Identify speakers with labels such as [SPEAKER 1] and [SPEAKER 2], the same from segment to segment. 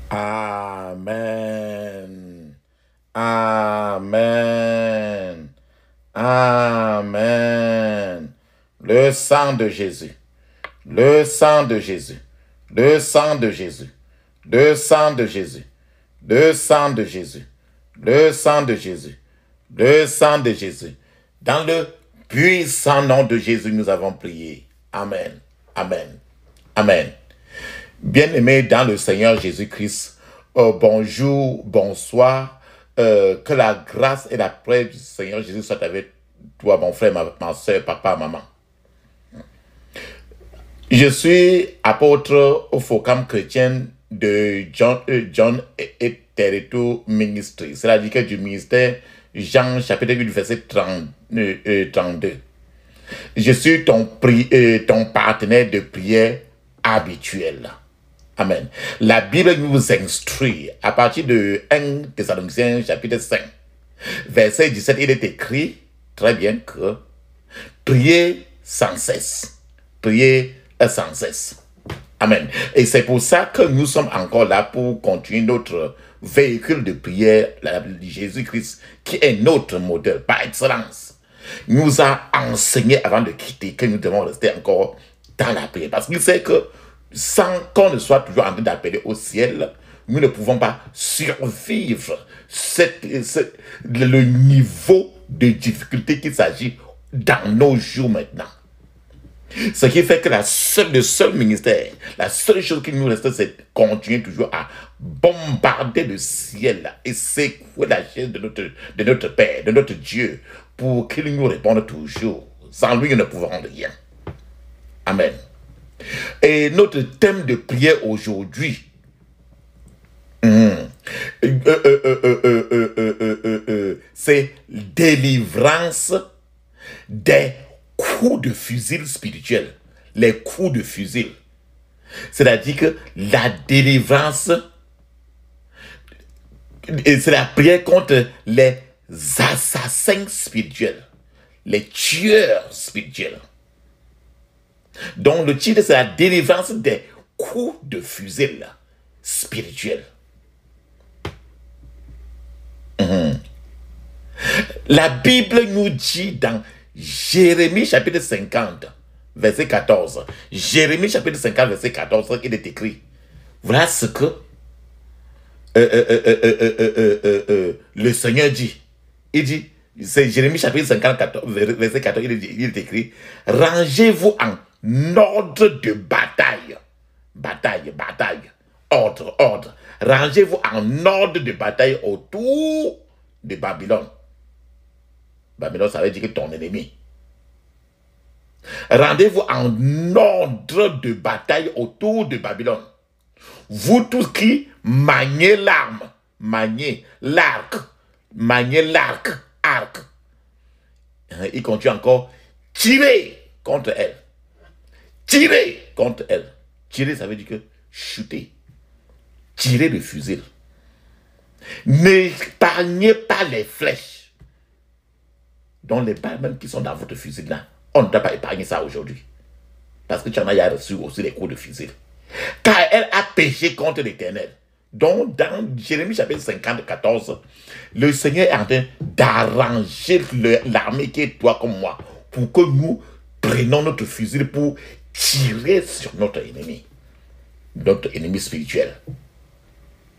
[SPEAKER 1] Amen. Amen. Amen. Le sang de Jésus. Le sang de Jésus. Le sang de Jésus. Le sang de Jésus. Le sang de Jésus. Le sang de Jésus. Le sang de Jésus. Dans le puissant nom de Jésus, nous avons prié. Amen. Amen. Amen. Bien-aimés dans le Seigneur Jésus-Christ, bonjour, bonsoir, que la grâce et la paix du Seigneur Jésus soient avec toi, mon frère, ma soeur, papa, maman. Je suis apôtre au Focam chrétien de John et Territory Ministry, c'est-à-dire que du ministère Jean, chapitre 8, verset 32. Je suis ton partenaire de prière habituel. Amen. La Bible nous instruit à partir de 1 Thessaloniciens chapitre 5, verset 17, il est écrit très bien que priez sans cesse. Priez sans cesse. Amen. Et c'est pour ça que nous sommes encore là pour continuer notre véhicule de prière, Jésus-Christ, qui est notre modèle par excellence. Nous a enseigné avant de quitter que nous devons rester encore dans la prière. Parce qu'il sait que sans qu'on ne soit toujours en train d'appeler au ciel, nous ne pouvons pas survivre le niveau de difficulté qu'il s'agit dans nos jours maintenant. Ce qui fait que le seul ministère, la seule chose qui nous reste, c'est de continuer toujours à bombarder le ciel et secouer la chaise de notre Père, de notre Dieu, pour qu'il nous réponde toujours. Sans lui, nous ne pouvons rien. Amen. Et notre thème de prière aujourd'hui, c'est délivrance des coups de fusil spirituels. Les coups de fusil. C'est-à-dire que la délivrance, c'est la prière contre les assassins spirituels, les tueurs spirituels. Donc le titre, c'est la délivrance des coups de fusil spirituels. La Bible nous dit dans Jérémie chapitre 50, verset 14. Jérémie chapitre 50, verset 14, il est écrit. Voilà ce que le Seigneur dit. Il dit, c'est Jérémie chapitre 50, verset 14, il est écrit, rangez-vous en ordre de bataille. Bataille. Ordre. Rangez-vous en ordre de bataille autour de Babylone. Babylone, ça veut dire que ton ennemi. Rendez-vous en ordre de bataille autour de Babylone. Vous tous qui maniez l'arme, maniez l'arc. Il continue encore, tirez contre elle. Tirez contre elle. Tirer, ça veut dire que chuter. Tirez le fusil. N'épargnez pas les flèches. Donc les balles même qui sont dans votre fusil là, on ne doit pas épargner ça aujourd'hui. Parce que tu en as reçu aussi les coups de fusil. Car elle a péché contre l'Éternel. Donc dans Jérémie chapitre 50, 14, le Seigneur est en train d'arranger l'armée qui est toi comme moi, pour que nous prenions notre fusil pour tirer sur notre ennemi spirituel.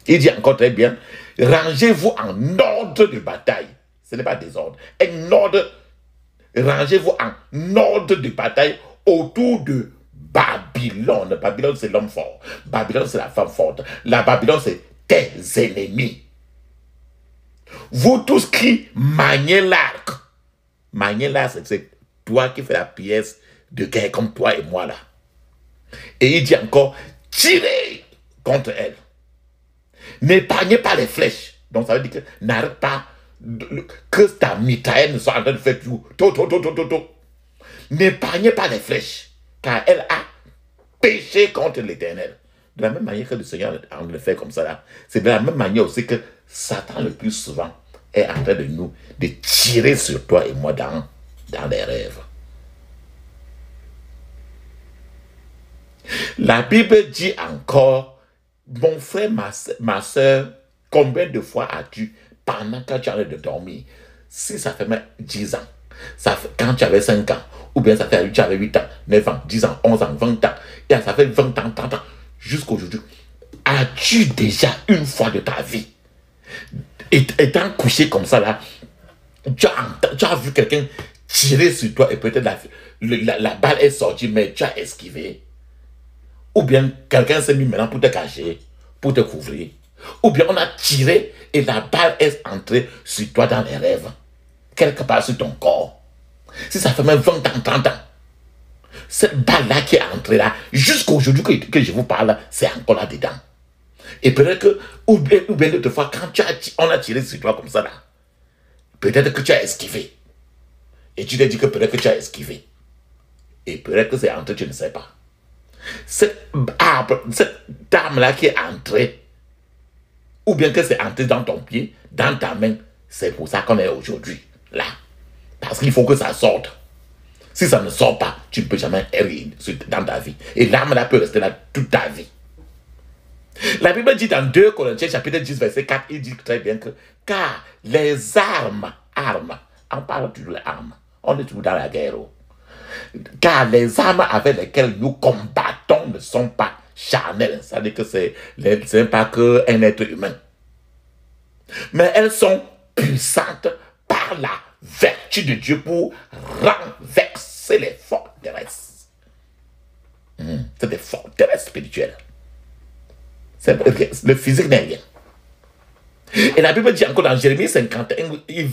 [SPEAKER 1] Il dit encore très bien, rangez-vous en ordre de bataille. Ce n'est pas désordre. Rangez-vous en ordre de bataille autour de Babylone. Babylone, c'est l'homme fort. Babylone, c'est la femme forte. La Babylone, c'est tes ennemis. Vous tous qui maniez l'arc. Maniez l'arc, c'est toi qui fais la pièce de guerre comme toi et moi là. Et il dit encore, tirez contre elle. N'épargnez pas les flèches. Donc ça veut dire que n'arrête pas que ta mitraille ne soit en train de faire tout. N'épargnez pas les flèches, car elle a péché contre l'Éternel. De la même manière que le Seigneur le fait comme ça là, c'est de la même manière aussi que Satan le plus souvent est en train de tirer sur toi et moi dans les rêves. La Bible dit encore, mon frère, ma soeur, combien de fois as-tu, pendant que tu arrêtes de dormir, si ça fait même 10 ans, ça fait, quand tu avais 5 ans, ou bien ça fait, tu avais 8 ans, 9 ans, 10 ans, 11 ans, 20 ans, et ça fait 20 ans, 30 ans, jusqu'à aujourd'hui, as-tu déjà une fois de ta vie, étant couché comme ça là, tu as vu quelqu'un tirer sur toi et peut-être la balle est sortie, mais tu as esquivé? Ou bien quelqu'un s'est mis maintenant pour te cacher, pour te couvrir? Ou bien on a tiré et la balle est entrée sur toi dans les rêves, quelque part sur ton corps? Si ça fait même 20 ans, 30 ans, cette balle-là qui est entrée là, jusqu'aujourd'hui que je vous parle, c'est encore là dedans. Et peut-être que, ou bien d'autres fois, quand on a tiré sur toi comme ça là, peut-être que tu as esquivé. Et tu t'es dit que peut-être que tu as esquivé. Et peut-être que c'est entré, tu ne sais pas. Cette arme-là qui est entrée, ou bien que c'est entré dans ton pied, dans ta main, c'est pour ça qu'on est aujourd'hui là. Parce qu'il faut que ça sorte. Si ça ne sort pas, tu ne peux jamais errer dans ta vie. Et l'arme-là peut rester là toute ta vie. La Bible dit dans 2 Corinthiens chapitre 10 verset 4, il dit très bien que car les armes, on parle toujours des armes, on est toujours dans la guerre. Car les armes avec lesquelles nous combattons ne sont pas charnelles, c'est-à-dire que ce n'est pas qu'un être humain. Mais elles sont puissantes par la vertu de Dieu pour renverser les forteresses. C'est des forteresses spirituelles. Le physique n'est rien. Et la Bible dit encore dans Jérémie 51, il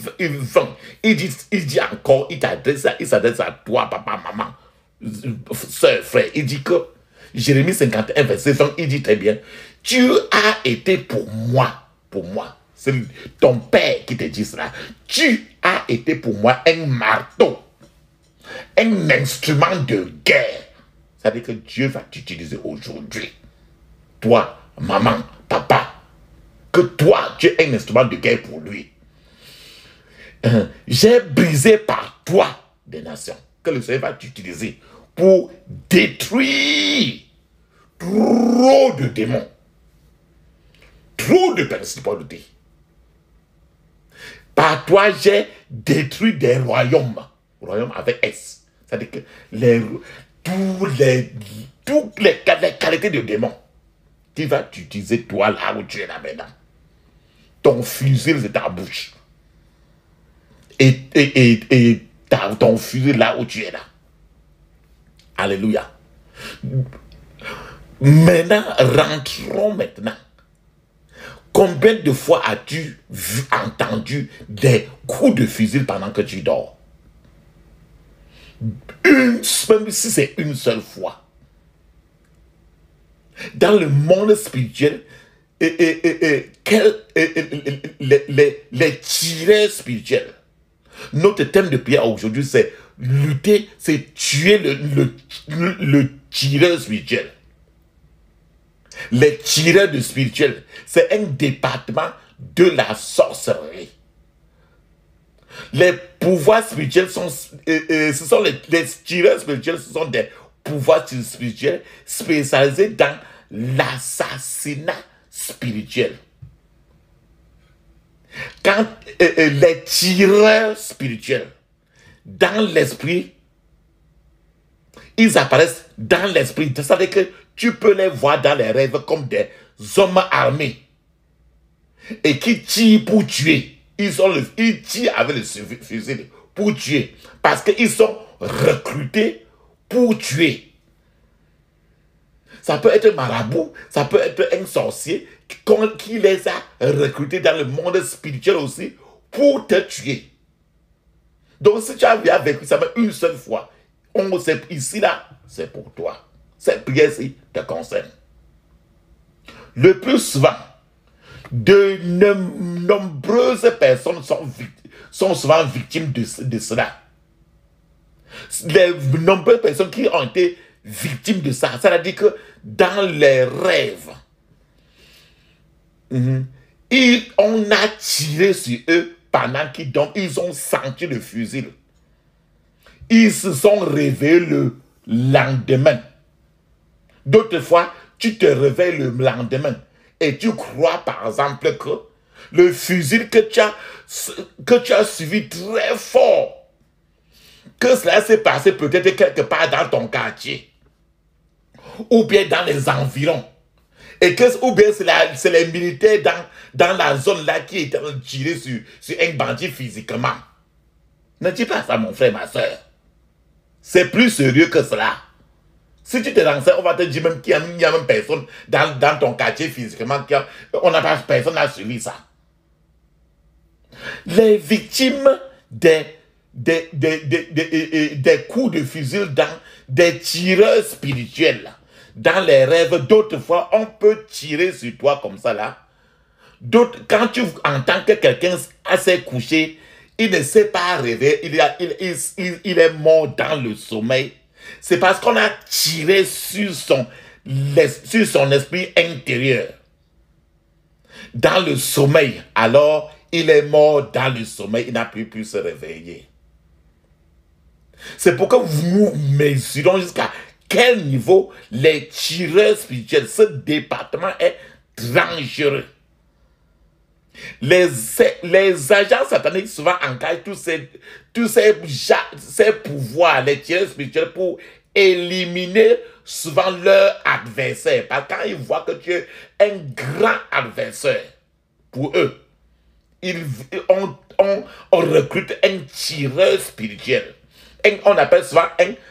[SPEAKER 1] dit encore, il s'adresse à toi, papa, maman, soeur, frère. Il dit que, Jérémie 51, verset 20, il dit très bien, tu as été pour moi, c'est ton père qui te dit cela, tu as été pour moi un marteau, un instrument de guerre. C'est-à-dire que Dieu va t'utiliser aujourd'hui. Toi, maman, papa, que toi, tu es un instrument de guerre pour lui. J'ai brisé par toi des nations que le Seigneur va t'utiliser pour détruire trop de démons, trop de principautés. Par toi, j'ai détruit des royaumes avec S. C'est-à-dire que toutes les qualités de démons, tu vas t'utiliser toi là où tu es là maintenant. Ton fusil c'est ta bouche. Et ton fusil là où tu es là. Alléluia. Maintenant, rentrons maintenant. Combien de fois as-tu entendu des coups de fusil pendant que tu dors? Même si c'est une seule fois. Dans le monde spirituel, les tireurs spirituels. Notre thème de prière aujourd'hui, c'est lutter, c'est tuer le tireur spirituel. Les tireurs de spirituel, c'est un département de la sorcellerie. Les pouvoirs spirituels sont, ce sont les tireurs spirituels, ce sont des pouvoirs spirituels spécialisés dans l'assassinat spirituel. Quand les tireurs spirituels, dans l'esprit, ils apparaissent dans l'esprit. C'est-à-dire que tu peux les voir dans les rêves comme des hommes armés et qui tirent pour tuer. Ils tirent avec le fusil pour tuer parce qu'ils sont recrutés pour tuer. Ça peut être un marabout, ça peut être un sorcier qui les a recrutés dans le monde spirituel aussi pour te tuer. Donc si tu as bien vécu ça une seule fois, on sait ici là, c'est pour toi. Cette prière-ci te concerne. Le plus souvent, de nombreuses personnes sont souvent victimes de cela. Les nombreuses personnes qui ont été victimes de ça, ça veut dire que dans les rêves, on a tiré sur eux pendant qu'ils dorment, ils ont senti le fusil. Ils se sont réveillés le lendemain. D'autres fois, tu te réveilles le lendemain et tu crois par exemple que le fusil que tu as suivi très fort, que cela s'est passé peut-être quelque part dans ton quartier ou bien dans les environs. Et que, ou bien c'est les militaires dans la zone là qui étaient tirés sur un bandit physiquement. Ne dis pas ça, mon frère, ma soeur. C'est plus sérieux que cela. Si tu te renseignes, on va te dire même qu'il n'y a même personne dans ton quartier physiquement. Personne n'a suivi ça. Les victimes des coups de fusil des tireurs spirituels, dans les rêves, d'autres fois, on peut tirer sur toi comme ça là. Quand tu entends que quelqu'un s'est couché, il ne s'est pas rêvé, il est mort dans le sommeil. C'est parce qu'on a tiré sur son esprit intérieur. Dans le sommeil, alors il est mort dans le sommeil, il n'a plus pu se réveiller. C'est pourquoi nous mesurons jusqu'à quel niveau les tireurs spirituels, ce département est dangereux. Les agents sataniques souvent engagent tous ces pouvoirs, les tireurs spirituels, pour éliminer souvent leur adversaire. Parce que quand ils voient que tu es un grand adversaire pour eux, on recrute un tireur spirituel. On appelle souvent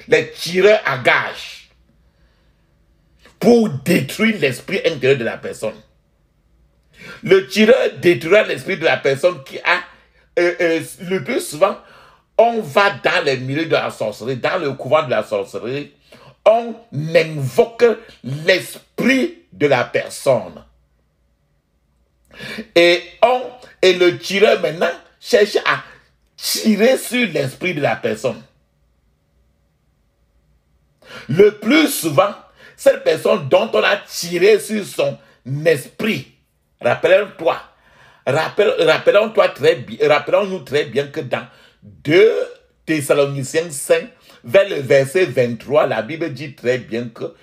[SPEAKER 1] les tireurs à gage pour détruire l'esprit intérieur de la personne. Le tireur détruira l'esprit de la personne qui a le plus souvent, on va dans les milieux de la sorcellerie, dans le couvent de la sorcellerie, on invoque l'esprit de la personne. Et le tireur maintenant cherche à tirer sur l'esprit de la personne. Le plus souvent, cette personne dont on a tiré sur son esprit, rappelons-nous très bien que dans 2 Thessaloniciens 5, vers le verset 23, la Bible dit très bien que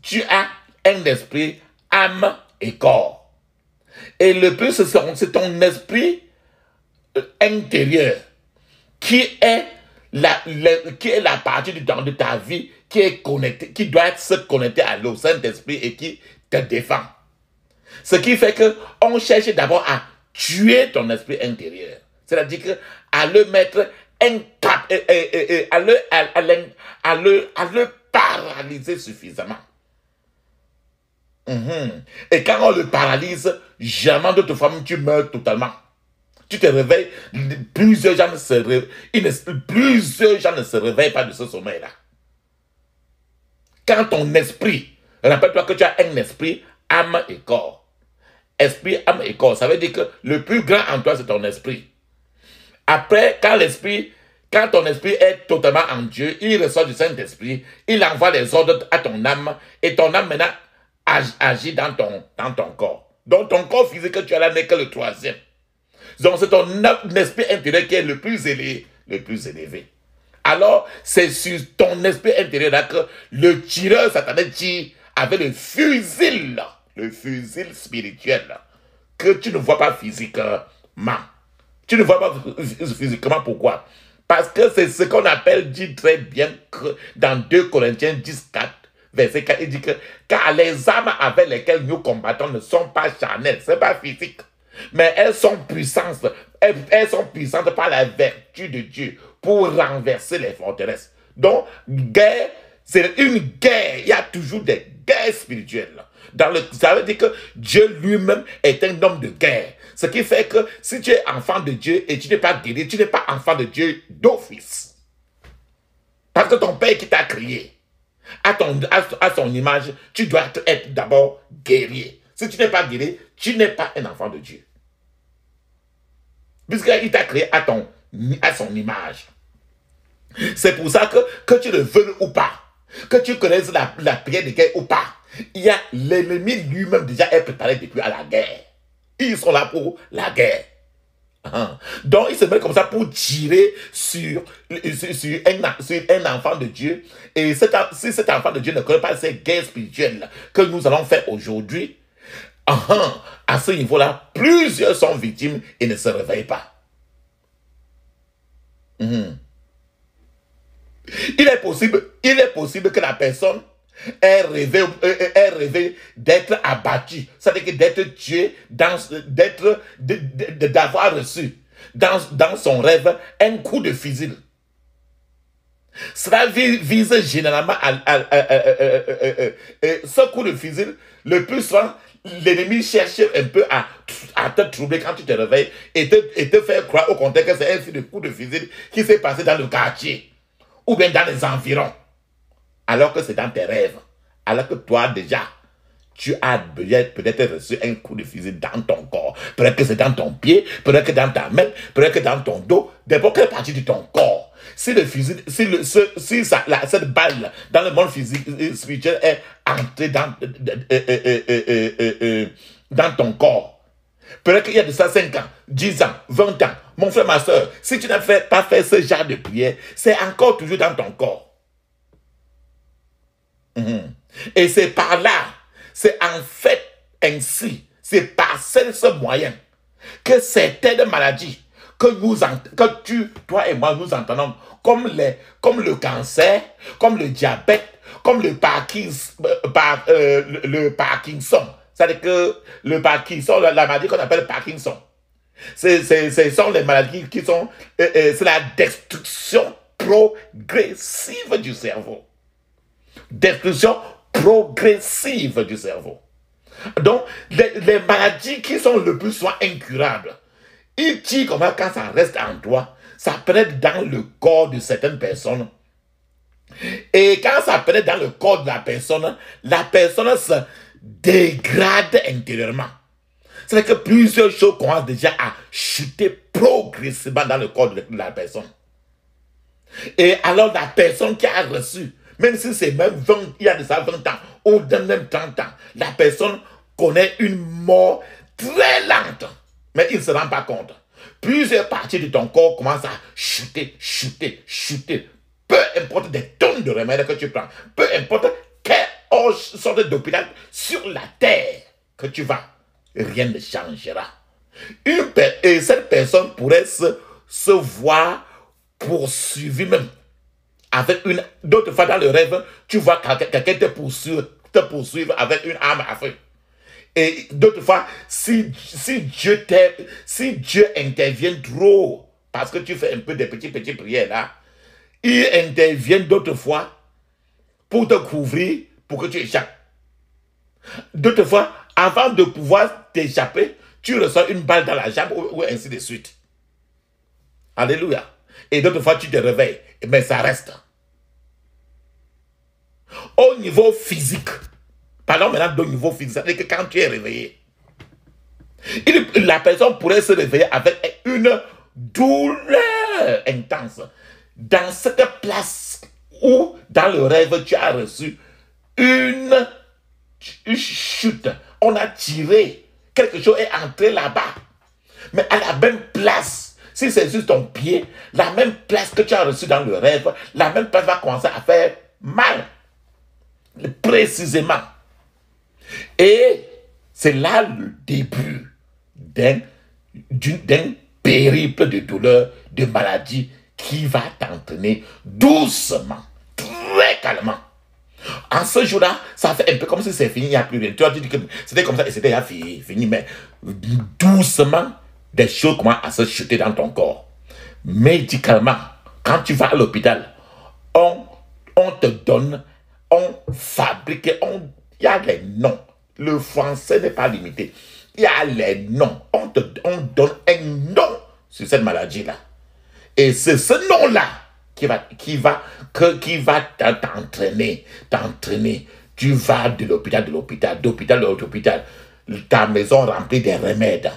[SPEAKER 1] tu as un esprit, âme et corps. Et le plus, c'est ton esprit intérieur qui est la partie de ta vie qui est connectée, qui doit se connecter à l'eau, Saint-Esprit, et qui te défend. Ce qui fait qu'on cherche d'abord à tuer ton esprit intérieur. C'est-à-dire à le mettre à le paralyser suffisamment. Et quand on le paralyse, jamais d'autres fois, tu meurs totalement. Tu te réveilles, plusieurs gens ne se réveillent pas de ce sommeil-là. Quand ton esprit, rappelle-toi que tu as un esprit, âme et corps. Esprit, âme et corps, ça veut dire que le plus grand en toi, c'est ton esprit. Après, quand ton esprit est totalement en Dieu, il ressort du Saint-Esprit, il envoie les ordres à ton âme, et ton âme maintenant agit dans ton corps. Donc ton corps physique, tu as là n'est que le 3e. Donc c'est ton esprit intérieur qui est le plus élevé. Alors, c'est sur ton esprit intérieur là que le tireur satané tire avec le fusil spirituel que tu ne vois pas physiquement. Tu ne vois pas physiquement, pourquoi? Parce que c'est ce qu'on appelle, dit très bien que dans 2 Corinthiens 10, 4, verset 4, il dit que car les armes avec lesquelles nous combattons ne sont pas charnelles, ce n'est pas physique, mais elles sont puissantes par la vertu de Dieu pour renverser les forteresses. Donc, guerre, c'est une guerre. Il y a toujours des guerres spirituelles. Ça veut dire que Dieu lui-même est un homme de guerre. Ce qui fait que si tu es enfant de Dieu et tu n'es pas guéri, tu n'es pas enfant de Dieu d'office. Parce que ton Père qui t'a créé, à son image, tu dois être d'abord guerrier. Si tu n'es pas guéri, tu n'es pas un enfant de Dieu. Puisqu'il t'a créé à son image. C'est pour ça que tu le veuilles ou pas, que tu connaisses la prière de guerre ou pas, il y a l'ennemi lui-même déjà est préparé depuis à la guerre. Ils sont là pour la guerre. Hein. Donc, il se met comme ça pour tirer sur un enfant de Dieu. Et si cet enfant de Dieu ne connaît pas ces guerres spirituelles que nous allons faire aujourd'hui, à ce niveau-là, plusieurs sont victimes et ne se réveillent pas. Il est possible que la personne ait rêvé d'être abattu, c'est-à-dire d'être tué, d'avoir reçu dans son rêve un coup de fusil. Cela vise généralement ce coup de fusil. Le plus souvent, l'ennemi cherche un peu à te troubler quand tu te réveilles et te faire croire au contraire que c'est un coup de fusil qui s'est passé dans le quartier ou bien dans les environs, alors que c'est dans tes rêves, alors que toi déjà, tu as peut-être reçu un coup de fusil dans ton corps, peut-être que c'est dans ton pied, peut-être que dans ta main, peut-être que dans ton dos, n'importe quelle partie de ton corps. Si le fusil, cette balle dans le monde physique, spirituel est entrée dans ton corps, peut-être qu'il y a de ça 5 ans, 10 ans, 20 ans. Mon frère, ma soeur, si tu n'as pas fait ce genre de prière, c'est encore toujours dans ton corps. Et c'est par là, c'est en fait ainsi, c'est par ce moyen que certaines maladies que toi et moi, nous entendons, comme le cancer, comme le diabète, comme le Parkinson. C'est-à-dire que le Parkinson, la maladie qu'on appelle Parkinson, ce sont les maladies qui sont... c'est la destruction progressive du cerveau. Destruction progressive du cerveau. Donc, les maladies qui sont le plus souvent incurables, il dit comment quand ça reste en toi, ça pénètre dans le corps de certaines personnes. Et quand ça pénètre dans le corps de la personne se dégrade intérieurement. C'est-à-dire que plusieurs choses commencent déjà à chuter progressivement dans le corps de la personne. Et alors la personne qui a reçu, même si c'est même 20, il y a de ça 20 ans, ou même 30 ans, la personne connaît une mort très lente. Mais il ne se rend pas compte. Plusieurs parties de ton corps commencent à chuter, chuter, chuter. Peu importe des tonnes de remèdes que tu prends, peu importe quelle sorte d'hôpital sur la terre que tu vas, rien ne changera. Et cette personne pourrait se voir poursuivie même. Avec d'autres fois dans le rêve, tu vois quelqu'un te poursuivre avec une arme à feu. Et d'autres fois, si Dieu intervient trop, parce que tu fais un peu de petites prières là, il intervient d'autres fois pour te couvrir, pour que tu échappes. D'autres fois, avant de pouvoir t'échapper, tu reçois une balle dans la jambe ou ainsi de suite. Alléluia. Et d'autres fois, tu te réveilles, mais ça reste. Au niveau physique, parlons maintenant au niveau physique, c'est-à-dire que quand tu es réveillé, la personne pourrait se réveiller avec une douleur intense. Dans cette place où, dans le rêve, tu as reçu une chute. On a tiré, quelque chose est entré là-bas. Mais à la même place, si c'est juste ton pied, la même place que tu as reçu dans le rêve, la même place va commencer à faire mal. Précisément. Et c'est là le début d'un périple de douleur, de maladie qui va t'entraîner doucement, très calmement. En ce jour-là, ça fait un peu comme si c'est fini, il n'y a plus rien. Tu as dit que c'était comme ça et c'était fini, mais doucement, des choses commencent à se chuter dans ton corps. Médicalement, quand tu vas à l'hôpital, on te donne, on fabrique, il y a les noms. Le français n'est pas limité. Il y a les noms. On donne un nom sur cette maladie-là. Et c'est ce nom-là qui va t'entraîner. Tu vas de l'hôpital, d'hôpital. Ta maison remplie de remèdes.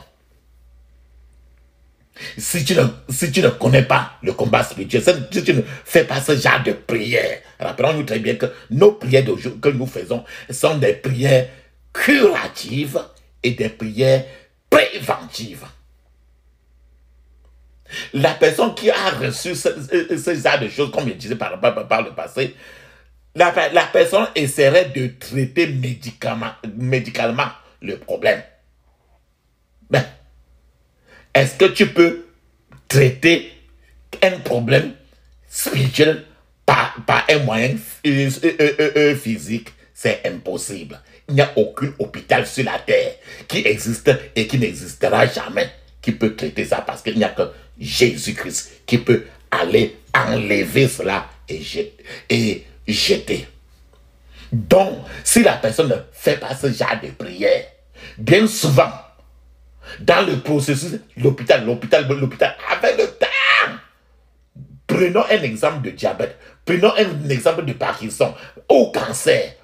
[SPEAKER 1] Si tu ne connais pas le combat spirituel, si tu ne fais pas ce genre de prière, rappelons-nous très bien que nos prières que nous faisons sont des prières curatives et des prières préventives. La personne qui a reçu ce genre de choses, comme je disais par le passé, la personne essaierait de traiter médicalement le problème. Ben, est-ce que tu peux traiter un problème spirituel par un moyen physique? C'est impossible. Il n'y a aucun hôpital sur la terre qui existe et qui n'existera jamais qui peut traiter ça, parce qu'il n'y a que Jésus-Christ qui peut aller enlever cela et jeter. Donc, si la personne ne fait pas ce genre de prière, bien souvent, dans le processus, l'hôpital, avec le temps, prenons un exemple de diabète, prenons un exemple de Parkinson, au cancer.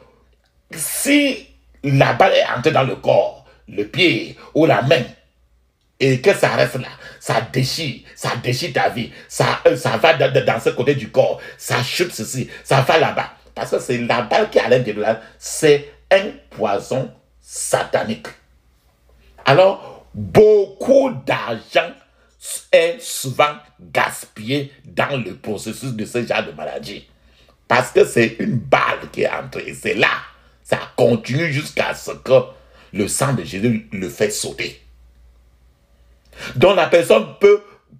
[SPEAKER 1] Si la balle est entrée dans le corps, le pied ou la main, et que ça reste là, ça déchire ta vie, ça va dans ce côté du corps, ça chute ceci, ça va là-bas. Parce que c'est la balle qui est à l'intérieur, c'est un poison satanique. Alors, beaucoup d'argent est souvent gaspillé dans le processus de ce genre de maladie. Parce que c'est une balle qui est entrée, et c'est là, ça continue jusqu'à ce que le sang de Jésus le fait sauter. Donc la personne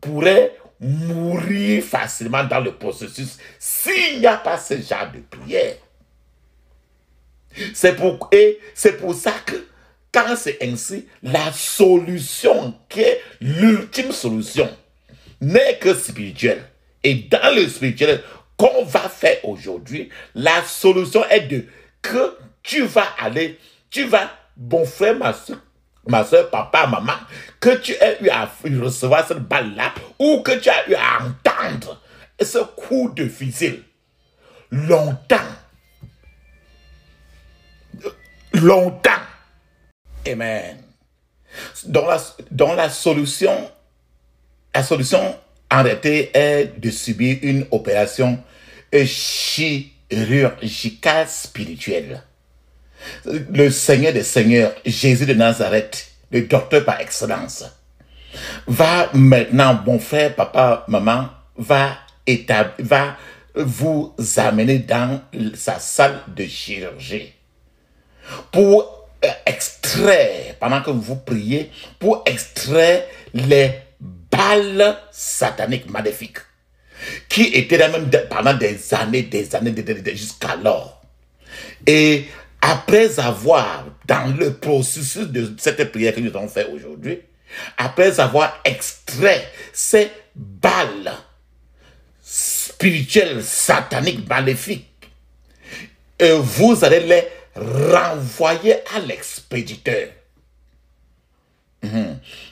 [SPEAKER 1] pourrait mourir facilement dans le processus s'il n'y a pas ce genre de prière. C'est pour ça que quand c'est ainsi, la solution qui est l'ultime solution n'est que spirituelle. Et dans le spirituel qu'on va faire aujourd'hui, la solution est que tu vas, bon frère, ma soeur, papa, maman, que tu aies eu à recevoir cette balle-là, ou que tu as eu à entendre ce coup de fusil longtemps. Amen. Donc la solution en réalité est de subir une opération chirurgicale spirituelle. Le Seigneur des Seigneurs, Jésus de Nazareth, le docteur par excellence, va maintenant, mon frère, papa, maman, va vous amener dans sa salle de chirurgie pour extraire, pendant que vous priez, pour extraire les balles sataniques maléfiques qui étaient là même pendant des années, jusqu'alors. Et après avoir, dans le processus de cette prière que nous allons faire aujourd'hui, après avoir extrait ces balles spirituelles, sataniques, maléfiques, vous allez les renvoyer à l'expéditeur.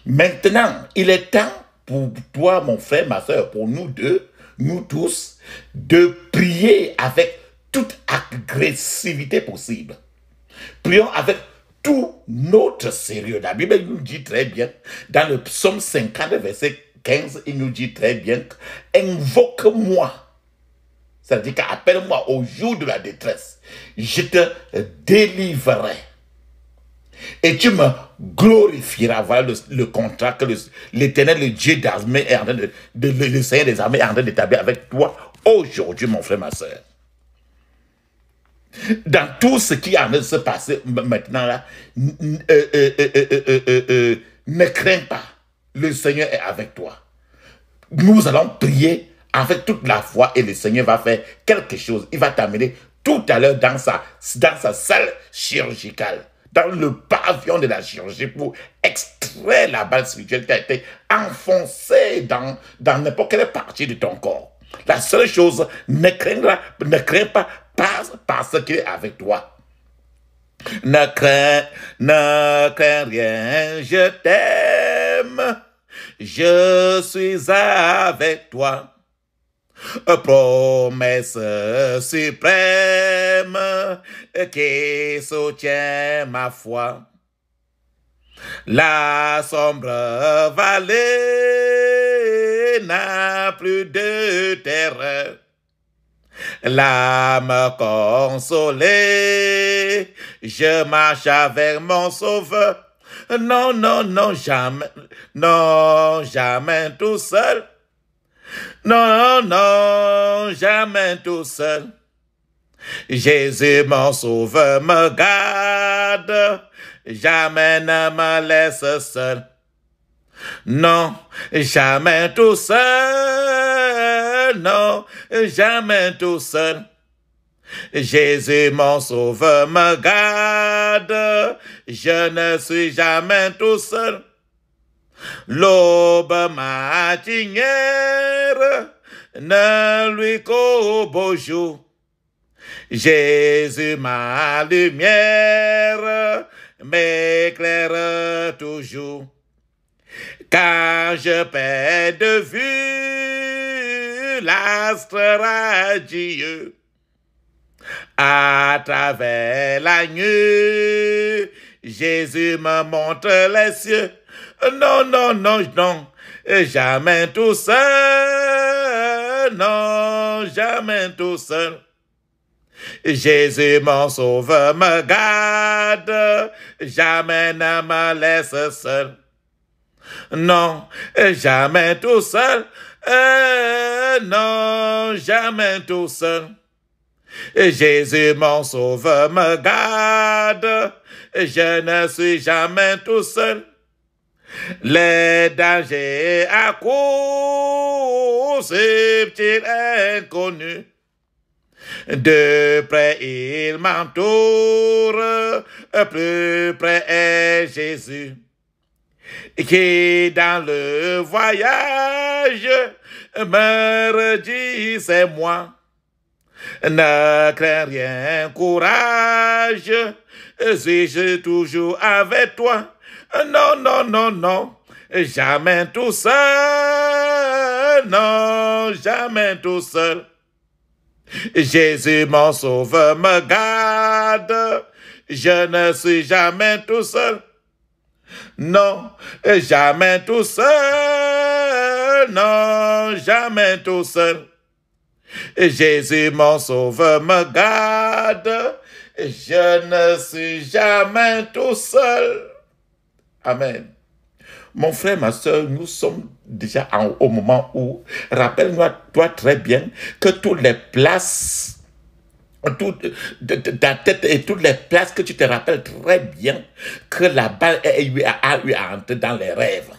[SPEAKER 1] Maintenant, il est temps pour toi, mon frère, ma soeur, pour nous deux, nous tous, de prier avec toute agressivité possible. Prions avec tout notre sérieux. La Bible nous dit très bien, dans le psaume 50, verset 15, il nous dit très bien, invoque-moi. C'est-à-dire qu'appelle-moi au jour de la détresse. Je te délivrerai. Et tu me glorifieras. Voilà le contrat que l'Éternel, le Dieu d'armée, le Seigneur des armées est en train d'établir avec toi aujourd'hui, mon frère, ma soeur. Dans tout ce qui est en train de se passer maintenant là, ne crains pas. Le Seigneur est avec toi. Nous allons prier avec toute la foi et le Seigneur va faire quelque chose. Il va t'amener tout à l'heure dans sa salle chirurgicale, dans le pavillon de la chirurgie pour extraire la balle spirituelle qui a été enfoncée dans n'importe quelle partie de ton corps. La seule chose, ne crains pas parce qu'il est avec toi. Ne crains rien, je t'aime, je suis avec toi. Promesse suprême qui soutient ma foi. La sombre vallée n'a plus de terreur. L'âme consolée, je marche avec mon sauveur. Non, non, non, jamais. Non, jamais tout seul. Non, non, jamais tout seul. Jésus, mon sauveur, me garde. Jamais ne me laisse seul. Non, jamais tout seul. Non, jamais tout seul. Jésus, mon sauveur, me garde. Je ne suis jamais tout seul. L'aube matinière ne lui qu'au beau jour. Jésus, ma lumière, m'éclaire toujours. Quand je perds de vue l'astre radieux, à travers la nuit, Jésus me montre les cieux. Non, non, non, non, jamais tout seul. Non, jamais tout seul. Jésus, mon sauveur, me garde. Jamais ne me laisse seul. Non, jamais tout seul. Non, jamais tout seul. Jésus, mon sauveur, me garde. Je ne suis jamais tout seul. Les dangers à cause, subtils inconnus. De près il m'entoure, plus près est Jésus. Qui dans le voyage me redit c'est moi. Ne crains rien, courage, suis-je toujours avec toi? Non, non, non, non, jamais tout seul, non, jamais tout seul. Jésus, mon sauveur, me garde, je ne suis jamais tout seul. Non, jamais tout seul, non, jamais tout seul. Jésus, mon sauveur, me garde, je ne suis jamais tout seul. Amen. Mon frère, ma soeur, nous sommes déjà au moment où, rappelle-toi très bien que toutes les places de ta tête et toutes les places que tu te rappelles très bien que la balle a eu à entrer dans les rêves.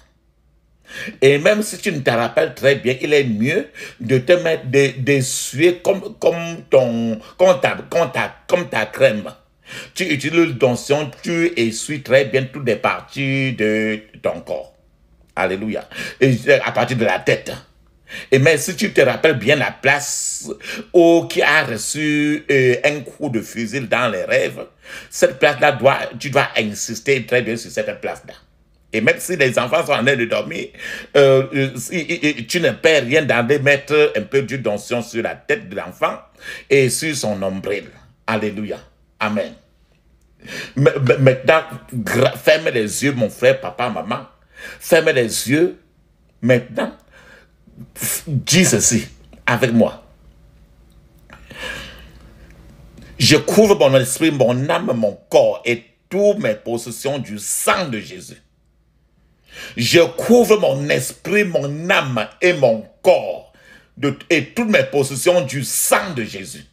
[SPEAKER 1] Et même si tu ne te rappelles très bien, il est mieux de te mettre d'essuyer comme ta crème. Tu utilises l'onction, tu essuies très bien toutes les parties de ton corps. Alléluia. Et à partir de la tête. Et même si tu te rappelles bien la place qui a reçu un coup de fusil dans les rêves, cette place-là, tu dois insister très bien sur cette place-là. Et même si les enfants sont en train de dormir, tu ne perds rien d'aller mettre un peu d'huile d'onction sur la tête de l'enfant et sur son nombril. Alléluia. Amen. Maintenant, ferme les yeux, mon frère, papa, maman. Ferme les yeux. Maintenant, dis ceci avec moi. Je couvre mon esprit, mon âme, mon corps et toutes mes possessions du sang de Jésus. Je couvre mon esprit, mon âme et mon corps et toutes mes possessions du sang de Jésus.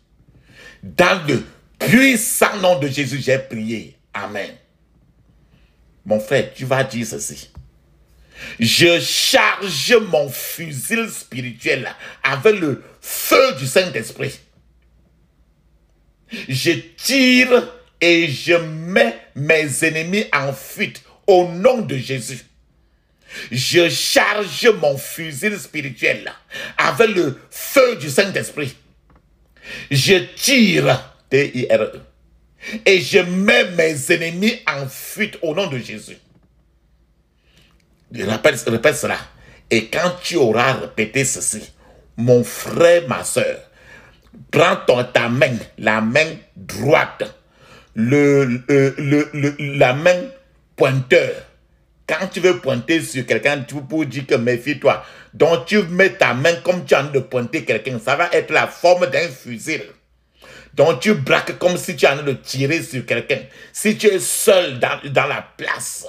[SPEAKER 1] Dans le puissant nom de Jésus, j'ai prié. Amen. Mon frère, tu vas dire ceci. Je charge mon fusil spirituel avec le feu du Saint-Esprit. Je tire et je mets mes ennemis en fuite au nom de Jésus. Je charge mon fusil spirituel avec le feu du Saint-Esprit. Je tire, T-I-R-E, et je mets mes ennemis en fuite au nom de Jésus. Répète cela. Et quand tu auras répété ceci, mon frère, ma soeur, prends ta main, la main droite, la main pointeur. Quand tu veux pointer sur quelqu'un, tu peux dire que méfie-toi. Donc tu mets ta main comme tu as envie de pointer quelqu'un. Ça va être la forme d'un fusil. Donc tu braques comme si tu as envie de tirer sur quelqu'un. Si tu es seul dans la place,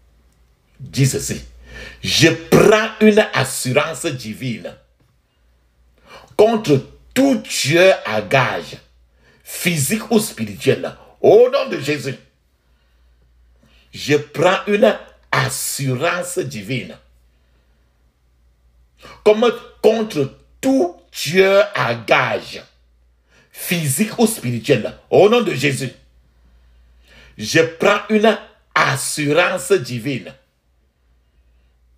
[SPEAKER 1] Dis ceci. Je prends une assurance divine contre tout tueur à gage, physique ou spirituel. Au nom de Jésus. Je prends une assurance divine comme contre tout tueur à gage, physique ou spirituel. Au nom de Jésus. Je prends une assurance divine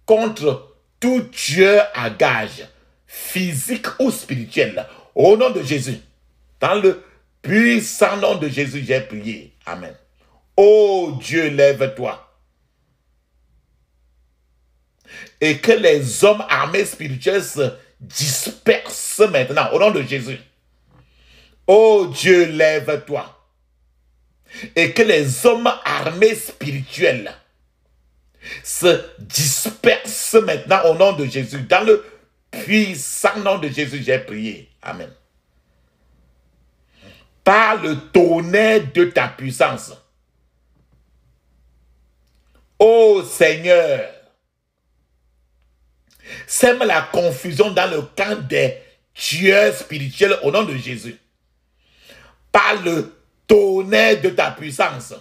[SPEAKER 1] contre tout tueur à gage, physique ou spirituel. Au nom de Jésus. Dans le puissant nom de Jésus, j'ai prié. Amen. Oh Dieu, lève-toi. Et que les hommes armés spirituels se dispersent maintenant. Au nom de Jésus. Oh Dieu, lève-toi. Et que les hommes armés spirituels se dispersent maintenant au nom de Jésus. Dans le puissant nom de Jésus, j'ai prié. Amen. Par le tonnerre de ta puissance. Ô Seigneur, sème la confusion dans le camp des tueurs spirituels au nom de Jésus. Par le tonnerre de ta puissance.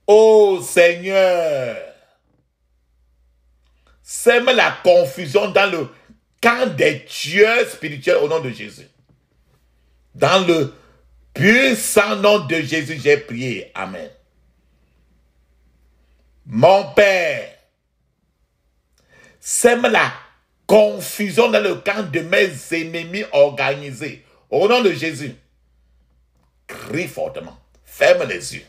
[SPEAKER 1] Ô Seigneur, sème la confusion dans le camp des tueurs spirituels au nom de Jésus. Dans le puissant nom de Jésus, j'ai prié. Amen. Mon Père, sème la confusion dans le camp de mes ennemis organisés. Au nom de Jésus, crie fortement, ferme les yeux.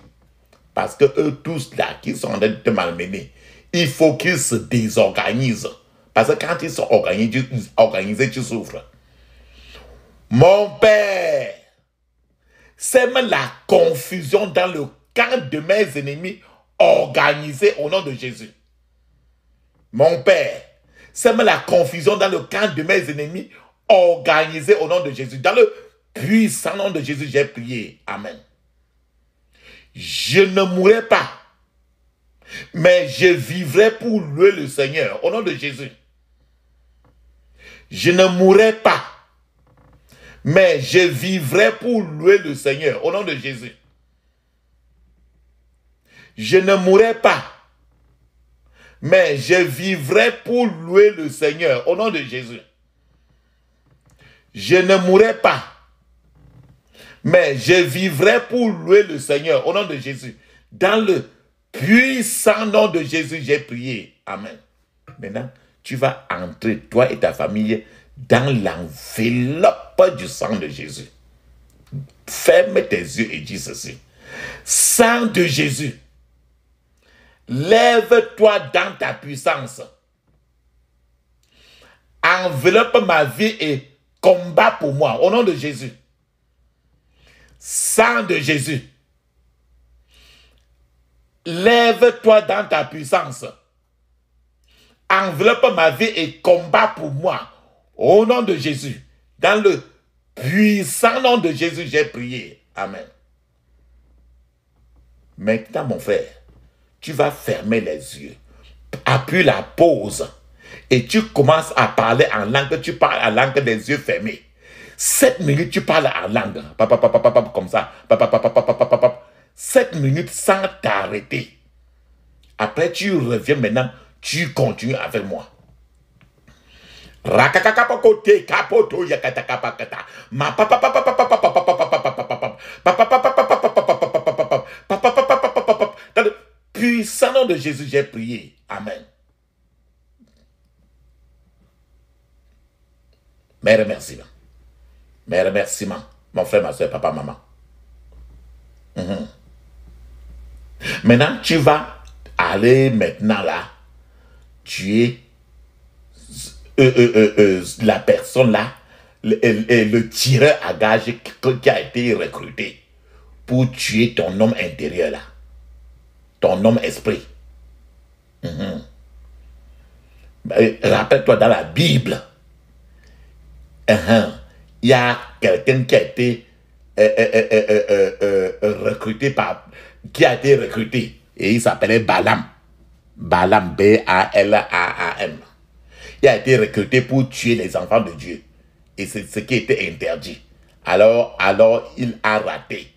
[SPEAKER 1] Parce que eux tous là qui sont en train de te malmener, il faut qu'ils se désorganisent. Parce que quand ils sont organisés, tu souffres. Mon Père, sème la confusion dans le camp de mes ennemis organisés au nom de Jésus. Mon Père, sème la confusion dans le camp de mes ennemis organisés au nom de Jésus. Dans le puissant nom de Jésus, j'ai prié. Amen. Je ne mourrai pas, mais je vivrai pour louer le Seigneur au nom de Jésus. Je ne mourrai pas, mais je vivrai pour louer le Seigneur au nom de Jésus. Je ne mourrai pas, mais je vivrai pour louer le Seigneur au nom de Jésus. Je ne mourrai pas, mais je vivrai pour louer le Seigneur au nom de Jésus. Dans le puissant nom de Jésus, j'ai prié. Amen. Maintenant, tu vas entrer, toi et ta famille, dans l'enveloppe du sang de Jésus. Ferme tes yeux et dis ceci. Sang de Jésus, lève-toi dans ta puissance. Enveloppe ma vie et combat pour moi, au nom de Jésus. Sang de Jésus, lève-toi dans ta puissance. Enveloppe ma vie et combat pour moi, au nom de Jésus. Dans le puissant nom de Jésus, j'ai prié. Amen. Maintenant, mon frère, tu vas fermer les yeux. Appuie la pause. Et tu commences à parler en langue. Tu parles en langue des yeux fermés. 7 minutes, tu parles en langue. Comme ça. 7 minutes sans t'arrêter. Après, tu reviens maintenant. Tu continues avec moi. Rakakakapokote kapoto yakatakapakata. Ma papa papa papa papa papa papa. Dans le puissant nom de Jésus, j'ai prié. Amen. Mes remerciements. Mes remerciements. Mon frère, ma soeur, papa, maman. Maintenant, tu vas aller maintenant là. Tu es la personne là, le tireur à gage qui a été recruté pour tuer ton homme intérieur là. Ton homme esprit. Rappelle-toi dans la Bible. Il y a quelqu'un qui a été recruté et il s'appelait Balaam. Balaam, B-A-L-A-A-M. Il a été recruté pour tuer les enfants de Dieu. Et c'est ce qui était interdit. Alors il a raté.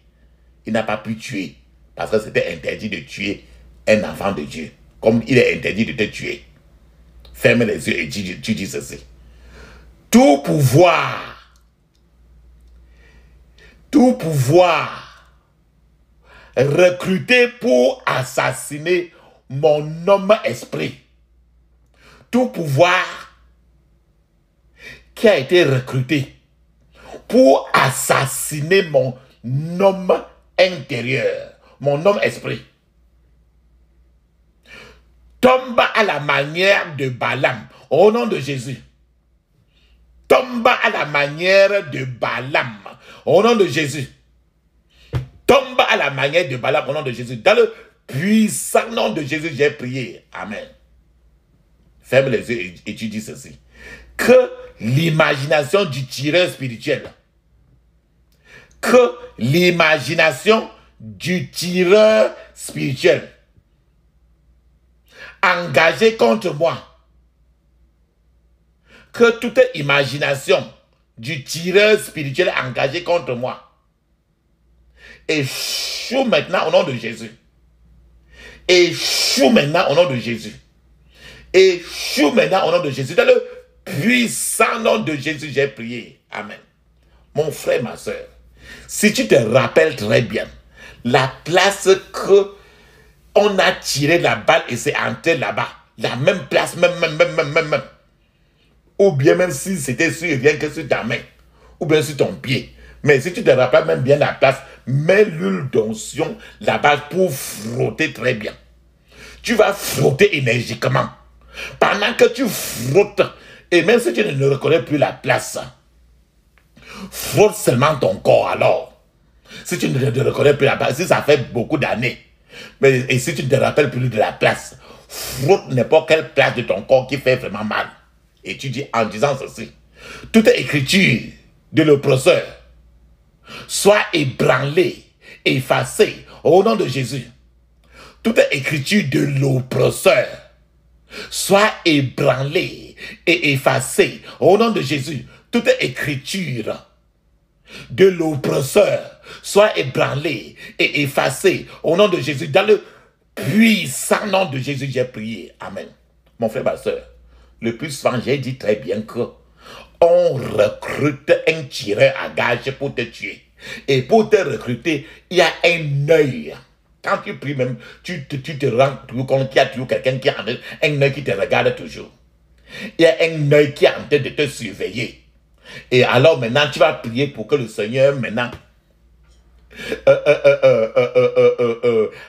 [SPEAKER 1] Il n'a pas pu tuer. Parce que c'était interdit de tuer un enfant de Dieu. Comme il est interdit de te tuer. Ferme les yeux et tu dis ceci. Tout pouvoir recruté pour assassiner mon homme esprit. Tout pouvoir qui a été recruté pour assassiner mon homme intérieur, mon homme esprit, tombe à la manière de Balaam, au nom de Jésus. Tombe à la manière de Balaam, au nom de Jésus. Tombe à la manière de Balaam, au nom de Jésus. Dans le puissant nom de Jésus, j'ai prié. Amen. Ferme les yeux et tu dis ceci. Que l'imagination du tireur spirituel, engagé contre moi, que toute imagination du tireur spirituel engagé contre moi échoue maintenant au nom de Jésus. Échoue maintenant au nom de Jésus. Échoue maintenant au nom de Jésus. Dans le puissant nom de Jésus, j'ai prié. Amen. Mon frère, ma soeur, si tu te rappelles très bien, la place que on a tiré la balle et c'est entré là-bas, la même place, même. Ou bien même si c'était sur rien que sur ta main, ou bien sur ton pied. Mais si tu te rappelles même bien la place, mets l'huile d'onction là-bas pour frotter très bien. Tu vas frotter énergiquement. Pendant que tu frottes, et même si tu ne reconnais plus la place, frotte seulement ton corps alors. Si tu ne te reconnais plus la place, si ça fait beaucoup d'années, et si tu ne te rappelles plus de la place, frotte n'importe quelle place de ton corps qui fait vraiment mal. Et tu dis en disant ceci, toute écriture de l'oppresseur soit ébranlée, effacée au nom de Jésus. Toute écriture de l'oppresseur soit ébranlée et effacée au nom de Jésus. Toute écriture de l'oppresseur soit ébranlée et effacée au nom de Jésus. Dans le puissant nom de Jésus, j'ai prié. Amen. Mon frère, ma soeur, le plus souvent, j'ai dit très bien que on recrute un tireur à gage pour te tuer. Et pour te recruter, il y a un œil. Quand tu pries même, tu te rends compte qu'il y a toujours quelqu'un qui a un œil qui te regarde toujours. Il y a un œil qui est en train de te surveiller. Et alors maintenant, tu vas prier pour que le Seigneur maintenant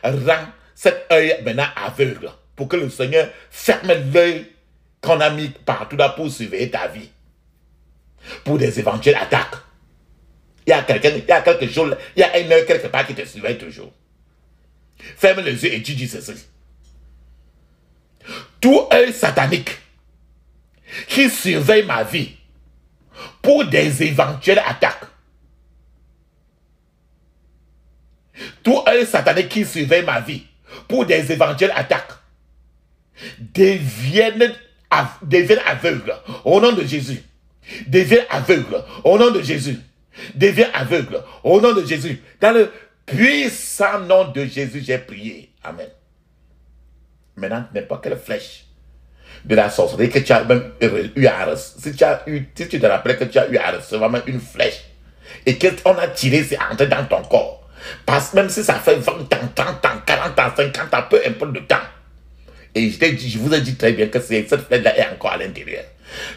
[SPEAKER 1] rend cet œil maintenant aveugle. Pour que le Seigneur ferme l'œil qu'on a mis partout là pour surveiller ta vie. Pour des éventuelles attaques. Il y a quelque chose, il y a un œil quelque part qui te surveille toujours. Ferme les yeux et tu dis ceci. Tout œil satanique qui surveille ma vie pour des éventuelles attaques. Tout œil satanique qui surveille ma vie pour des éventuelles attaques deviennent aveugles au nom de Jésus. Deviens aveugle au nom de Jésus. Deviens aveugle au nom de Jésus. Dans le puissant nom de Jésus, j'ai prié. Amen. Maintenant, n'importe quelle flèche de la sorcellerie que tu as même eu à recevoir, si tu te rappelles que tu as eu à recevoir même une flèche et qu'on a tiré, c'est entré dans ton corps. Parce que même si ça fait 20 ans, 30 ans, 40 ans, 50 ans, peu importe de temps. Et je vous ai dit très bien que cette flèche-là est encore à l'intérieur.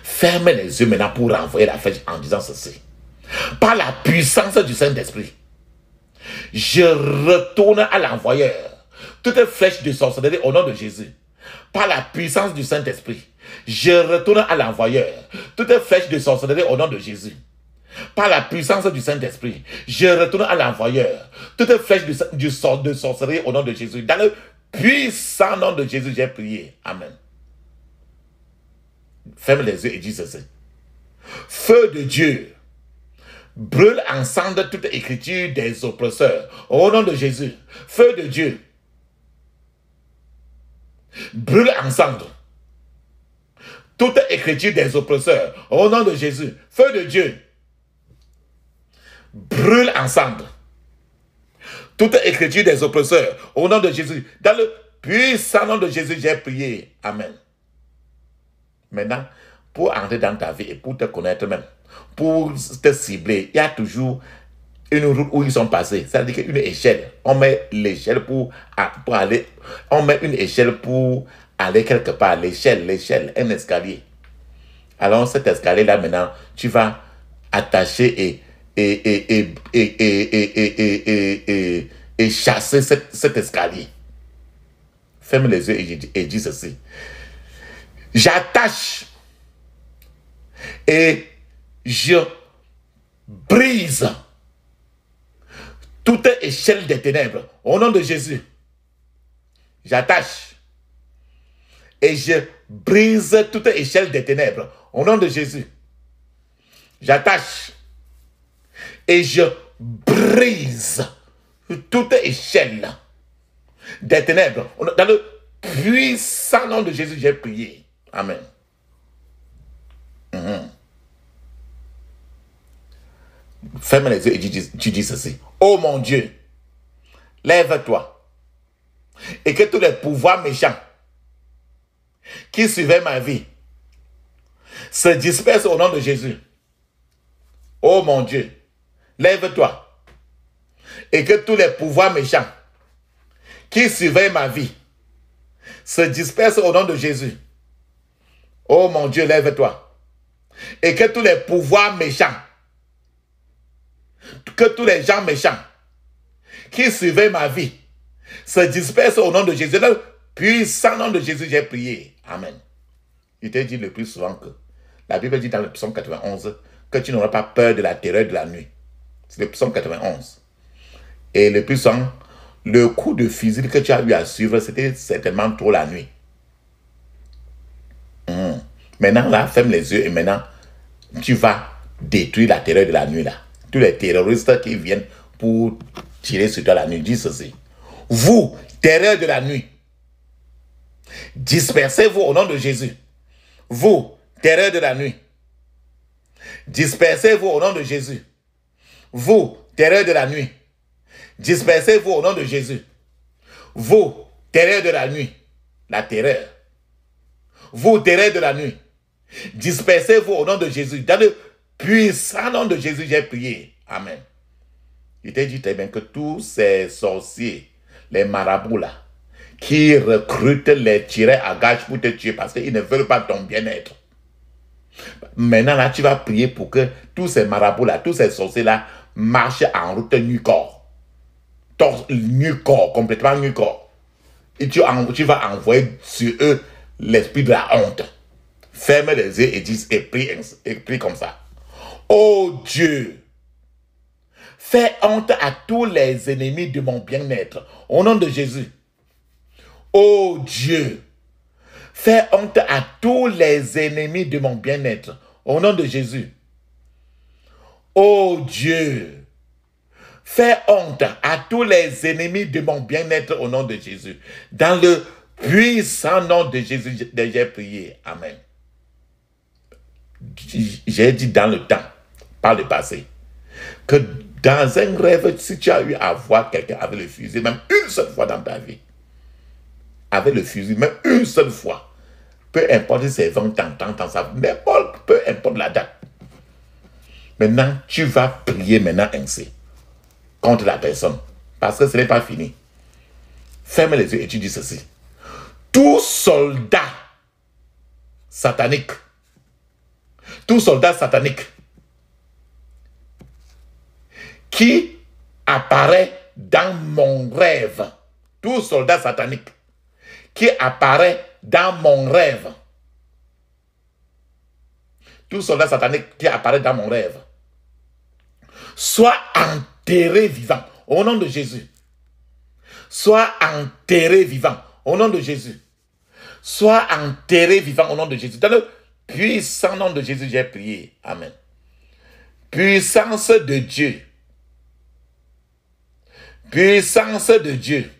[SPEAKER 1] Fermez les yeux maintenant pour renvoyer la flèche en disant ceci. Par la puissance du Saint-Esprit, je retourne à l'envoyeur toute flèche de sorcellerie au nom de Jésus. Par la puissance du Saint-Esprit, je retourne à l'envoyeur toute flèche de sorcellerie au nom de Jésus. Par la puissance du Saint-Esprit, je retourne à l'envoyeur toute flèche de sorcellerie au nom de Jésus. Dans le puissant nom de Jésus, j'ai prié. Amen. Ferme les yeux et dis ceci. Feu de Dieu, brûle ensemble toute écriture des oppresseurs. Au nom de Jésus, feu de Dieu, brûle ensemble toute écriture des oppresseurs. Au nom de Jésus, feu de Dieu, brûle ensemble toute écriture des oppresseurs. Au nom de Jésus, dans le puissant nom de Jésus, j'ai prié. Amen. Maintenant, pour entrer dans ta vie et pour te connaître même, pour te cibler, il y a toujours une route où ils sont passés. C'est-à-dire qu'une échelle, on met l'échelle pour aller, on met une échelle pour aller quelque part. L'échelle, un escalier. Alors cet escalier-là, maintenant, tu vas attacher et chasser cet escalier. Ferme les yeux et dis ceci. J'attache et je brise toute échelle des ténèbres au nom de Jésus. J'attache et je brise toute échelle des ténèbres au nom de Jésus. J'attache et je brise toute échelle des ténèbres. Dans le puissant nom de Jésus, j'ai prié. Amen. Ferme les yeux et tu dis ceci. Oh mon Dieu, lève-toi et que tous les pouvoirs méchants qui suivaient ma vie se dispersent au nom de Jésus. Oh mon Dieu, lève-toi et que tous les pouvoirs méchants qui suivaient ma vie se dispersent au nom de Jésus. Oh mon Dieu, lève-toi et que tous les pouvoirs méchants, que tous les gens méchants qui suivaient ma vie se dispersent au nom de Jésus. Dans le puissant nom de Jésus, j'ai prié. Amen. Il t'a dit le plus souvent que la Bible dit dans le psaume 91 que tu n'auras pas peur de la terreur de la nuit. C'est le psaume 91. Et le plus souvent, le coup de fusil que tu as eu à suivre, c'était certainement trop la nuit. Maintenant, là, ferme les yeux et maintenant, tu vas détruire la terreur de la nuit, là. Tous les terroristes qui viennent pour tirer sur toi la nuit, dis ceci. Vous, terreur de la nuit, dispersez-vous au nom de Jésus. Vous, terreur de la nuit, dispersez-vous au nom de Jésus. Vous, terreur de la nuit, dispersez-vous au nom de Jésus. Vous, terreur de la nuit, la terreur. Vous, terreur de la nuit, dispersez-vous au nom de Jésus. Dans le puissant nom de Jésus, j'ai prié. Amen. Il t'a dit très bien que tous ces sorciers, les marabouts là, qui recrutent les tirets à gage pour te tuer parce qu'ils ne veulent pas ton bien-être. Maintenant là, tu vas prier pour que tous ces marabouts là, tous ces sorciers là, marchent en route nu-corps. Nu-corps, complètement nu-corps. Et tu vas envoyer sur eux l'esprit de la honte. Ferme les yeux et prie comme ça. Oh Dieu, fais honte à tous les ennemis de mon bien-être. Au nom de Jésus. Oh Dieu, fais honte à tous les ennemis de mon bien-être. Au nom de Jésus. Oh Dieu, fais honte à tous les ennemis de mon bien-être au nom de Jésus. Dans le puissant nom de Jésus, j'ai prié. Amen. J'ai dit dans le temps, par le passé, que dans un rêve, si tu as eu à voir quelqu'un avec le fusil, même une seule fois dans ta vie, avec le fusil, même une seule fois, peu importe si c'est 20 ans, 30 ans, ça, peu importe la date. Maintenant, tu vas prier maintenant ainsi contre la personne, parce que ce n'est pas fini. Ferme les yeux et tu dis ceci. Tout soldat satanique, qui apparaît dans mon rêve, tout soldat satanique qui apparaît dans mon rêve, tout soldat satanique qui apparaît dans mon rêve, soit enterré vivant au nom de Jésus. Soit enterré vivant au nom de Jésus. Soit enterré vivant au nom de Jésus. Dans le puissant nom de Jésus, j'ai prié. Amen. Puissance de Dieu. Puissance de Dieu.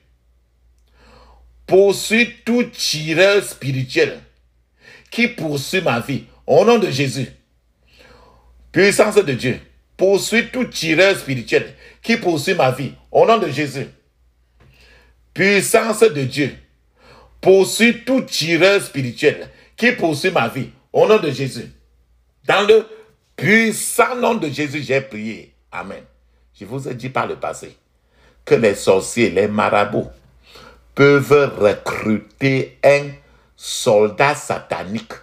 [SPEAKER 1] poursuis tout tireur spirituel qui poursuit ma vie. Au nom de Jésus. Puissance de Dieu. Poursuis tout tireur spirituel qui poursuit ma vie. Au nom de Jésus. Puissance de Dieu. Poursuis tout tireur spirituel qui poursuit ma vie. Au nom de Jésus. Dans le puissant nom de Jésus, j'ai prié. Amen. Je vous ai dit par le passé que les sorciers, les marabouts peuvent recruter un soldat satanique.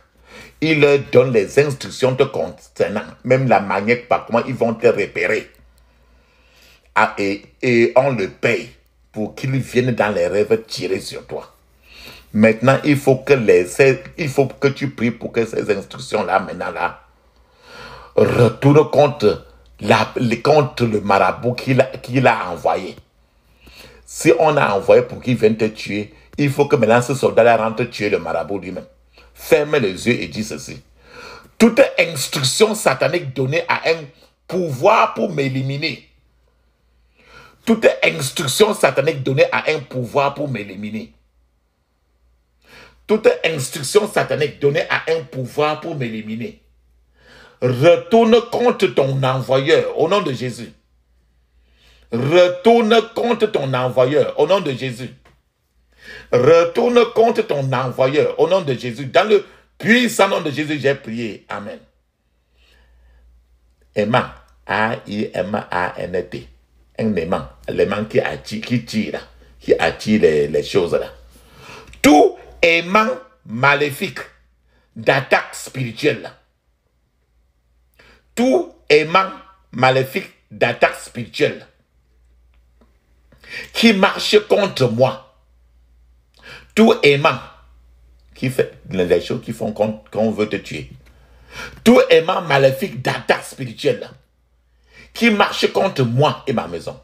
[SPEAKER 1] Ils leur donnent les instructions te concernant, même la manière par comment ils vont te repérer. Et on le paye pour qu'ils viennent dans les rêves tirer sur toi. Maintenant, il faut que tu pries pour que ces instructions-là, maintenant là, retournent contre le marabout qu'il a envoyé. Si on a envoyé pour qu'il vienne te tuer, il faut que maintenant ce soldat-là rentre tuer le marabout lui-même. Ferme les yeux et dis ceci. Toute instruction satanique donnée à un pouvoir pour m'éliminer. Toute instruction satanique donnée à un pouvoir pour m'éliminer. Toute instruction satanique donnée à un pouvoir pour m'éliminer. Retourne contre ton envoyeur au nom de Jésus. Retourne contre ton envoyeur au nom de Jésus. Retourne contre ton envoyeur au nom de Jésus. Dans le puissant nom de Jésus, j'ai prié. Amen. Aimant. A-I-M-A-N-T. Un aimant. L'aimant qui attire les choses là. Tout aimant maléfique d'attaque spirituelle là. Tout aimant maléfique d'attaque spirituelle qui marche contre moi. Tout aimant qui fait les choses qui font qu'on veut te tuer. Tout aimant maléfique d'attaque spirituelle qui marche contre moi et ma maison.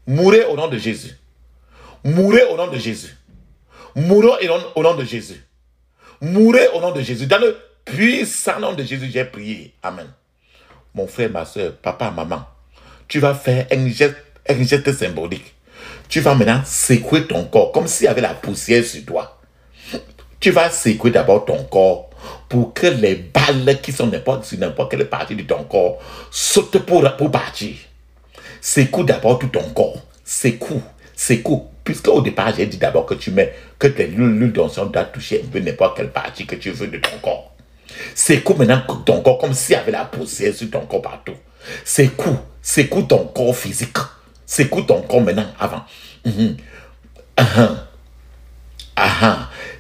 [SPEAKER 1] Mourez au nom de Jésus. Mourez au nom de Jésus. Mourez au nom de Jésus. Mourez au nom de Jésus. Dans le puissant nom de Jésus, j'ai prié. Amen. Mon frère, ma soeur, papa, maman, tu vas faire un geste symbolique. Tu vas maintenant secouer ton corps comme s'il y avait la poussière sur toi. Tu vas secouer d'abord ton corps pour que les balles qui sont sur n'importe quelle partie de ton corps sautent pour partir. Secoue d'abord tout ton corps. Secoue. Puisque au départ, j'ai dit d'abord que l'huile d'onction doit toucher un peu n'importe quelle partie que tu veux de ton corps. Secoue maintenant ton corps comme s'il y avait la poussière sur ton corps partout. Secoue ton corps physique. Secoue ton corps maintenant avant.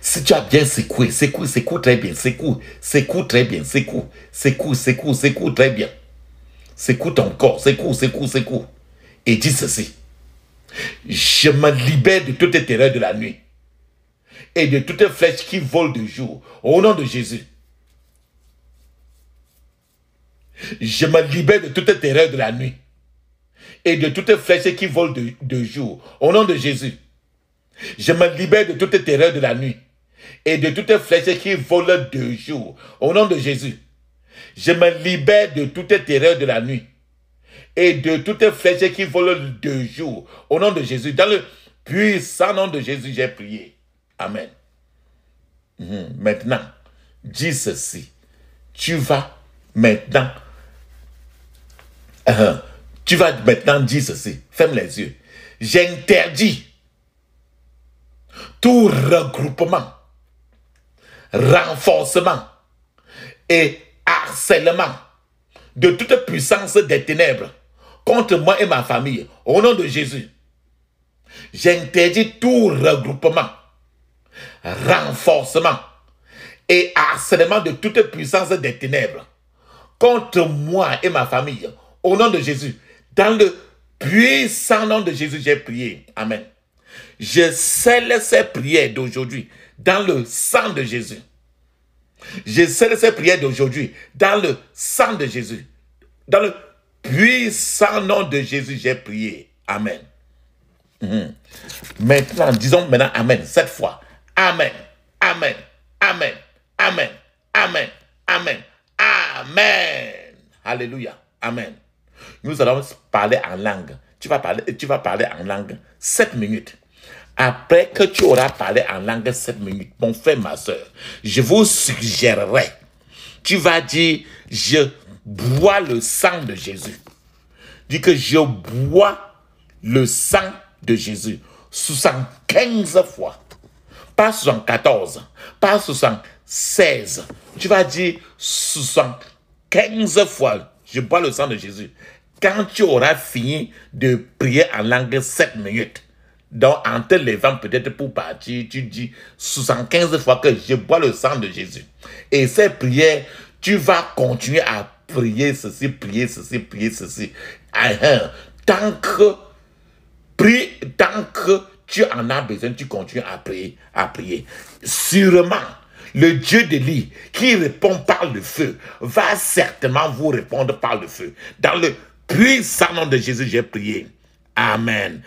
[SPEAKER 1] Si tu as bien secoué, secoue très bien, secoue très bien, secoue très bien. Secoue ton corps, secoue. Et dis ceci. Je me libère de toute terreur de la nuit et de toute flèche qui vole de jour au nom de Jésus. Je me libère de toute terreur de la nuit et de toute flèche qui vole de jour au nom de Jésus. Je me libère de toute terreur de la nuit et de toute flèche qui vole de jour au nom de Jésus. Je me libère de toute terreur de la nuit et de toute flèche qui vole de jour au nom de Jésus. Dans le puissant nom de Jésus, j'ai prié. Amen. Maintenant, dis ceci. Tu vas maintenant dire ceci. Ferme les yeux. J'interdis tout regroupement, renforcement et harcèlement de toute puissance des ténèbres contre moi et ma famille, au nom de Jésus. J'interdis tout regroupement, renforcement et harcèlement de toute puissance des ténèbres contre moi et ma famille, au nom de Jésus. Dans le puissant nom de Jésus, j'ai prié. Amen. Je scelle ces prières d'aujourd'hui dans le sang de Jésus. Je scelle ces prières d'aujourd'hui dans le sang de Jésus. Dans le puissant nom de Jésus, j'ai prié. Amen. Maintenant, disons maintenant Amen. Cette fois. Amen. Amen. Amen. Amen. Amen. Amen. Amen. Alléluia. Amen. Nous allons parler en langue. Tu vas parler en langue 7 minutes. Après que tu auras parlé en langue 7 minutes, mon frère, ma soeur, je vous suggérerai, tu vas dire, je bois le sang de Jésus. Dis que je bois le sang de Jésus 75 fois. Pas 74, pas 76. Tu vas dire 75 fois, je bois le sang de Jésus. Quand tu auras fini de prier en langue 7 minutes, donc en te levant peut-être pour partir, tu dis 75 fois que je bois le sang de Jésus. Et ces prières, tu vas continuer à prier ceci, prier ceci, prier ceci. Tant que tu en as besoin, tu continues à prier. Sûrement, le Dieu d'Élie qui répond par le feu va certainement vous répondre par le feu. Dans le puissant nom de Jésus, j'ai prié. Amen.